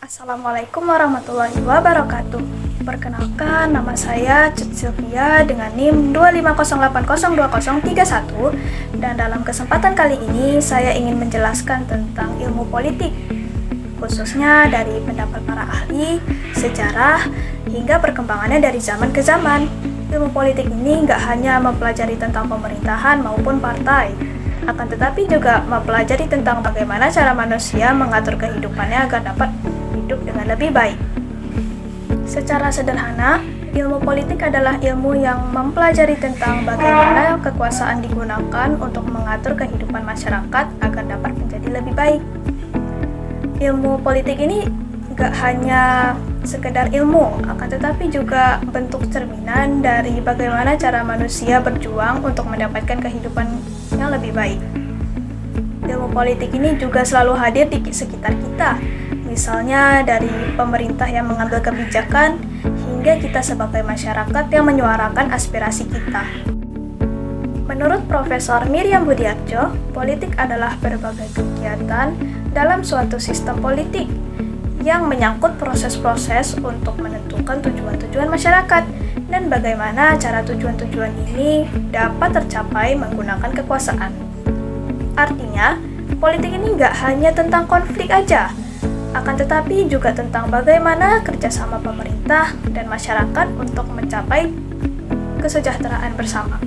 Assalamualaikum warahmatullahi wabarakatuh. Perkenalkan, nama saya Cut Sylvia dengan NIM 250802031 dan dalam kesempatan kali ini saya ingin menjelaskan tentang ilmu politik, khususnya dari pendapat para ahli, sejarah, hingga perkembangannya dari zaman ke zaman. Ilmu politik ini nggak hanya mempelajari tentang pemerintahan maupun partai, akan tetapi juga mempelajari tentang bagaimana cara manusia mengatur kehidupannya agar dapat hidup dengan lebih baik. Secara sederhana, ilmu politik adalah ilmu yang mempelajari tentang bagaimana kekuasaan digunakan untuk mengatur kehidupan masyarakat agar dapat menjadi lebih baik. Ilmu politik ini gak hanya sekedar ilmu, akan tetapi juga bentuk cerminan dari bagaimana cara manusia berjuang untuk mendapatkan kehidupan yang lebih baik. Ilmu politik ini juga selalu hadir di sekitar kita, misalnya dari pemerintah yang mengambil kebijakan hingga kita sebagai masyarakat yang menyuarakan aspirasi kita. Menurut Profesor Miriam Budiarjo, politik adalah berbagai kegiatan dalam suatu sistem politik yang menyangkut proses-proses untuk menentukan tujuan-tujuan masyarakat dan bagaimana cara tujuan-tujuan ini dapat tercapai menggunakan kekuasaan. Artinya, politik ini nggak hanya tentang konflik aja, akan tetapi juga tentang bagaimana kerjasama pemerintah dan masyarakat untuk mencapai kesejahteraan bersama.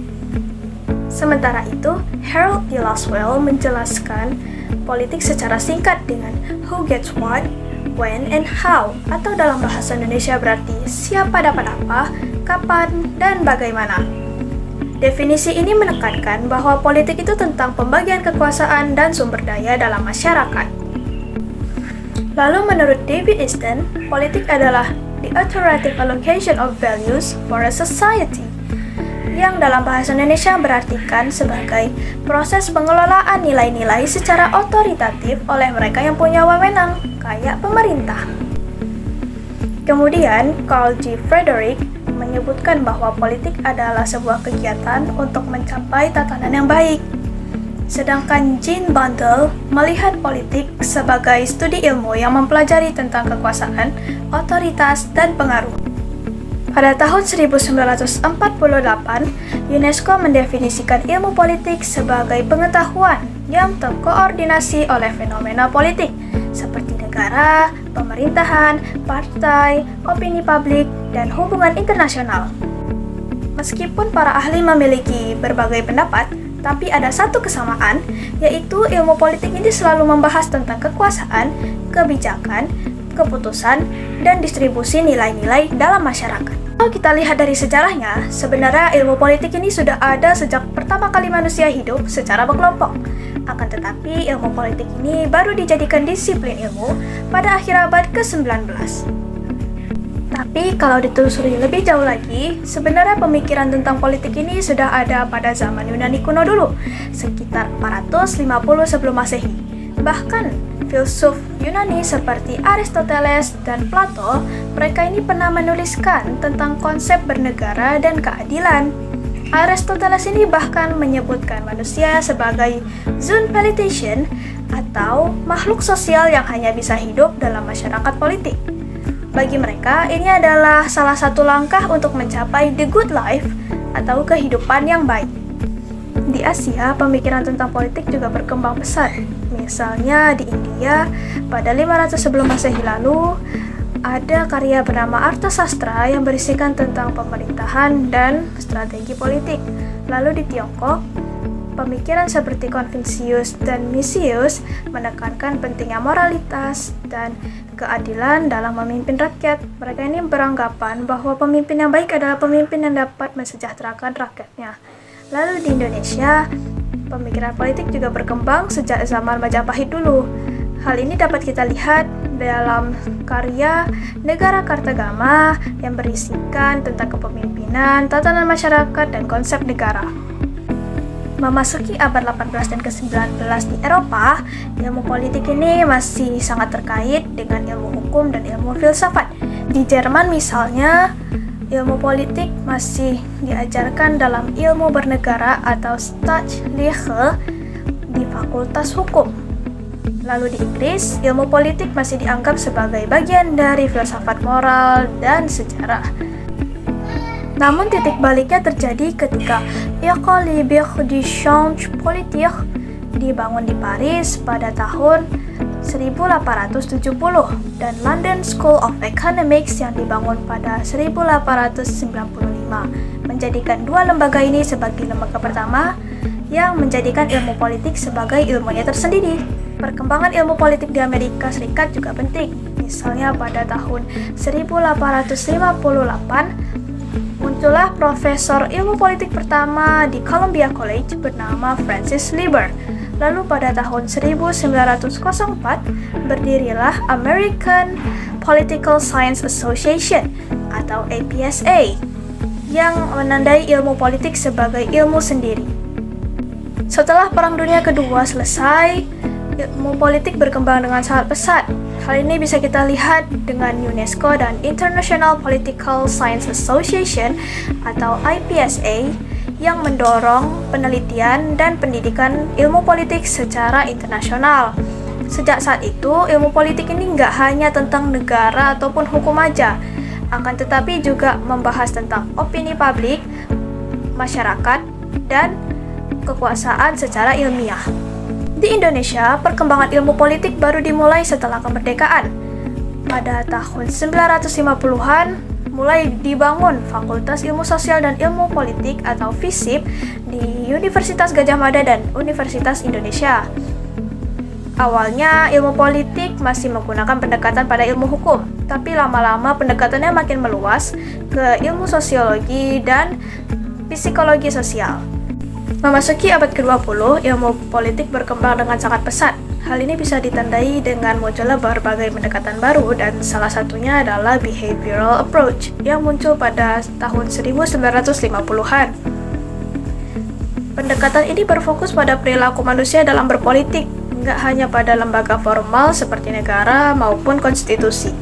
Sementara itu, Harold D. Laswell menjelaskan politik secara singkat dengan who gets what, when, and how, atau dalam bahasa Indonesia berarti siapa dapat apa, kapan, dan bagaimana. Definisi ini menekankan bahwa politik itu tentang pembagian kekuasaan dan sumber daya dalam masyarakat. Lalu menurut David Easton, politik adalah the authoritative allocation of values for a society, yang dalam bahasa Indonesia berartikan sebagai proses pengelolaan nilai-nilai secara otoritatif oleh mereka yang punya wewenang, kayak pemerintah. Kemudian, Carl G. Frederick menyebutkan bahwa politik adalah sebuah kegiatan untuk mencapai tatanan yang baik. Sedangkan Jean Bundle melihat politik sebagai studi ilmu yang mempelajari tentang kekuasaan, otoritas, dan pengaruh. Pada tahun 1948, UNESCO mendefinisikan ilmu politik sebagai pengetahuan yang terkoordinasi oleh fenomena politik, seperti negara, pemerintahan, partai, opini publik, dan hubungan internasional. Meskipun para ahli memiliki berbagai pendapat, tapi ada satu kesamaan, yaitu ilmu politik ini selalu membahas tentang kekuasaan, kebijakan, keputusan, dan distribusi nilai-nilai dalam masyarakat. Kalau kita lihat dari sejarahnya, sebenarnya ilmu politik ini sudah ada sejak pertama kali manusia hidup secara berkelompok. Akan tetapi, ilmu politik ini baru dijadikan disiplin ilmu pada akhir abad ke-19. Tapi kalau ditelusuri lebih jauh lagi, sebenarnya pemikiran tentang politik ini sudah ada pada zaman Yunani kuno dulu, sekitar 450 sebelum Masehi. Bahkan, filsuf Yunani seperti Aristoteles dan Plato, mereka ini pernah menuliskan tentang konsep bernegara dan keadilan. Aristoteles ini bahkan menyebutkan manusia sebagai zoon politician atau makhluk sosial yang hanya bisa hidup dalam masyarakat politik. Bagi mereka, ini adalah salah satu langkah untuk mencapai the good life atau kehidupan yang baik. Di Asia, pemikiran tentang politik juga berkembang pesat. Misalnya di India, pada 500 sebelum Masehi lalu, ada karya bernama Arthasastra yang berisikan tentang pemerintahan dan strategi politik. Lalu di Tiongkok, pemikiran seperti Confucius dan Mencius menekankan pentingnya moralitas dan keadilan dalam memimpin rakyat. Mereka ini beranggapan bahwa pemimpin yang baik adalah pemimpin yang dapat mensejahterakan rakyatnya. Lalu di Indonesia, pemikiran politik juga berkembang sejak zaman Majapahit dulu. Hal ini dapat kita lihat dalam karya Negara Kartagama yang berisikan tentang kepemimpinan, tatanan masyarakat, dan konsep negara. Memasuki abad 18 dan ke-19 di Eropa, ilmu politik ini masih sangat terkait dengan ilmu hukum dan ilmu filsafat. Di Jerman misalnya, ilmu politik masih diajarkan dalam ilmu bernegara atau Staatslehre di Fakultas Hukum. Lalu di Inggris, ilmu politik masih dianggap sebagai bagian dari filsafat moral dan sejarah. Namun titik baliknya terjadi ketika École Libre des Sciences Politiques dibangun di Paris pada tahun 1870 dan London School of Economics yang dibangun pada 1895 menjadikan dua lembaga ini sebagai lembaga pertama yang menjadikan ilmu politik sebagai ilmunya tersendiri. Perkembangan ilmu politik di Amerika Serikat juga penting. Misalnya pada tahun 1858 muncullah profesor ilmu politik pertama di Columbia College bernama Francis Lieber. Lalu pada tahun 1904 berdirilah American Political Science Association atau APSA yang menandai ilmu politik sebagai ilmu sendiri. Setelah Perang Dunia Kedua selesai, ilmu politik berkembang dengan sangat pesat. Hal ini bisa kita lihat dengan UNESCO dan International Political Science Association atau IPSA yang mendorong penelitian dan pendidikan ilmu politik secara internasional. Sejak saat itu, ilmu politik ini nggak hanya tentang negara ataupun hukum aja, akan tetapi juga membahas tentang opini publik, masyarakat, dan kekuasaan secara ilmiah. Di Indonesia, perkembangan ilmu politik baru dimulai setelah kemerdekaan. Pada tahun 1950-an, mulai dibangun Fakultas Ilmu Sosial dan Ilmu Politik atau FISIP di Universitas Gadjah Mada dan Universitas Indonesia. Awalnya, ilmu politik masih menggunakan pendekatan pada ilmu hukum, tapi lama-lama pendekatannya makin meluas ke ilmu sosiologi dan psikologi sosial. Memasuki abad ke-20, ilmu politik berkembang dengan sangat pesat. Hal ini bisa ditandai dengan munculnya berbagai pendekatan baru dan salah satunya adalah behavioral approach yang muncul pada tahun 1950-an. Pendekatan ini berfokus pada perilaku manusia dalam berpolitik, nggak hanya pada lembaga formal seperti negara maupun konstitusi.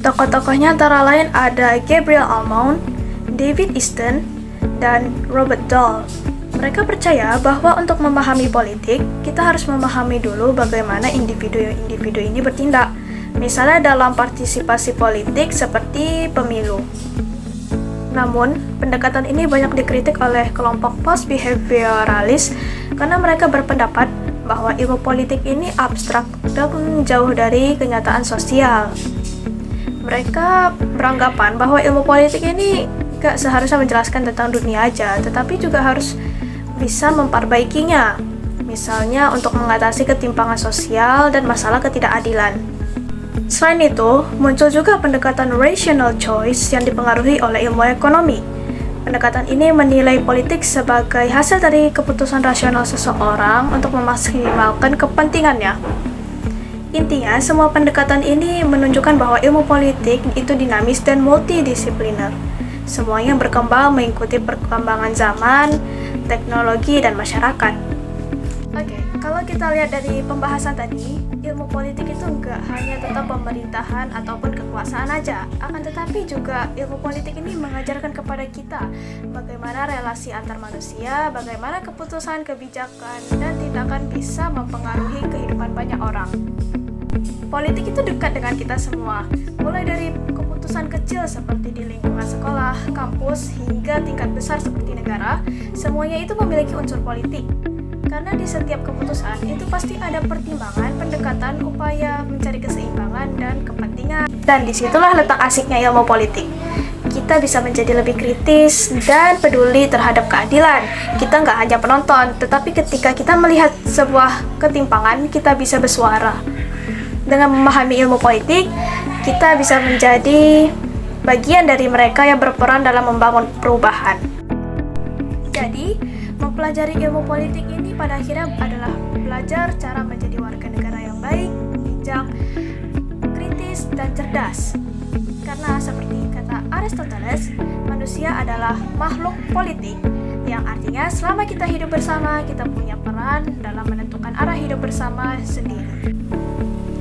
Tokoh-tokohnya antara lain ada Gabriel Almond, David Easton, dan Robert Dahl. Mereka percaya bahwa untuk memahami politik, kita harus memahami dulu bagaimana individu-individu ini bertindak. Misalnya dalam partisipasi politik seperti pemilu. Namun, pendekatan ini banyak dikritik oleh kelompok post-behavioralist karena mereka berpendapat bahwa ilmu politik ini abstrak dan jauh dari kenyataan sosial. Mereka beranggapan bahwa ilmu politik ini gak seharusnya menjelaskan tentang dunia aja, tetapi juga harus bisa memperbaikinya. Misalnya untuk mengatasi ketimpangan sosial dan masalah ketidakadilan. Selain itu, muncul juga pendekatan rational choice yang dipengaruhi oleh ilmu ekonomi. Pendekatan ini menilai politik sebagai hasil dari keputusan rasional seseorang untuk memaksimalkan kepentingannya. Intinya, semua pendekatan ini menunjukkan bahwa ilmu politik itu dinamis dan multidisipliner. Semuanya berkembang mengikuti perkembangan zaman, teknologi, dan masyarakat. Oke, kalau kita lihat dari pembahasan tadi, ilmu politik itu nggak hanya tentang pemerintahan ataupun kekuasaan aja, akan tetapi juga ilmu politik ini mengajarkan kepada kita bagaimana relasi antar manusia, bagaimana keputusan, kebijakan, dan tindakan bisa mempengaruhi kehidupan banyak orang. Politik itu dekat dengan kita semua, mulai dari keputusan kecil seperti di lingkungan sekolah, kampus, hingga tingkat besar seperti negara, semuanya itu memiliki unsur politik. Karena di setiap keputusan itu pasti ada pertimbangan, pendekatan, upaya mencari keseimbangan dan kepentingan. Dan disitulah letak asiknya ilmu politik. Kita bisa menjadi lebih kritis dan peduli terhadap keadilan. Kita nggak hanya penonton, tetapi ketika kita melihat sebuah ketimpangan, kita bisa bersuara. Dengan memahami ilmu politik, kita bisa menjadi bagian dari mereka yang berperan dalam membangun perubahan. Jadi, mempelajari ilmu politik ini pada akhirnya adalah belajar cara menjadi warga negara yang baik, bijak, kritis, dan cerdas. Karena seperti kata Aristoteles, manusia adalah makhluk politik, yang artinya selama kita hidup bersama, kita punya peran dalam menentukan arah hidup bersama sendiri.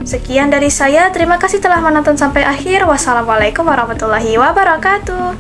Sekian dari saya, terima kasih telah menonton sampai akhir. Wassalamualaikum warahmatullahi wabarakatuh.